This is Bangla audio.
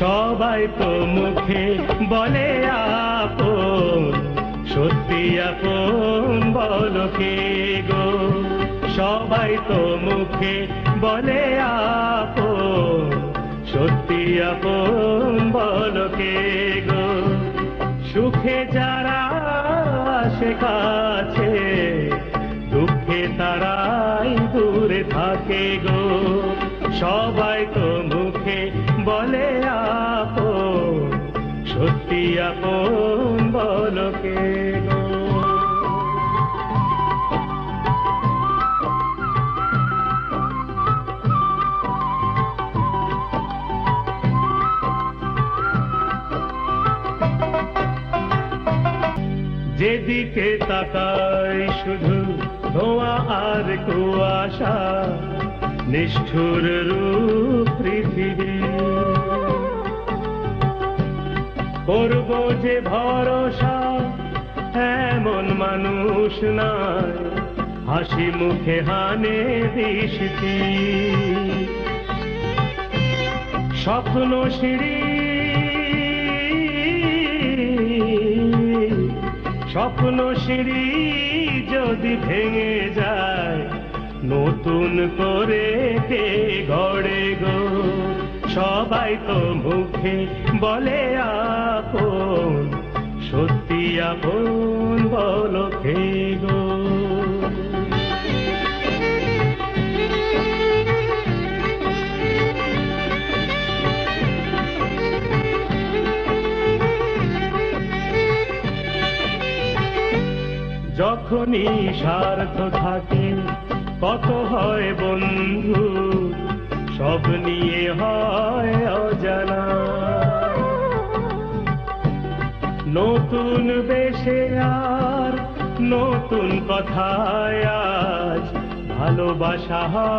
সবাই তো মুখে বলে আপন, সত্যি আপন বলো কে গো? সবাই তো মুখে বলে আপন, সত্যি আপন বলো কে গো? সুখে যারা আসে কাছে, দুঃখে তারাই দূরে থাকে গো। সবাই তো মুখে বলে আপন, সত্যি আপন বলো কে গো? যেদিকে তাকাই শুধু ধোঁয়া আর কুয়াশা, নিষ্ঠুর রূপ পৃথিবী। করব যে ভরসা এমন মানুষ নাই, হাসি মুখে হানে বৃষ্টি। স্বপ্ন সিঁড়ি স্বপ্ন সিঁড়ি যদি ভেঙে যায়, নতুন করে কে গড়ে গো? সবাই তো মুখে বলে আপন, সত্যি আপন বলো কে গো? যখনই স্বার্থ থাকে কত হয় বন্ধু, সব নিয়ে হয় অজানা। নতুন বেশে আর নতুন কথায় আজ ভালোবাসা হয়।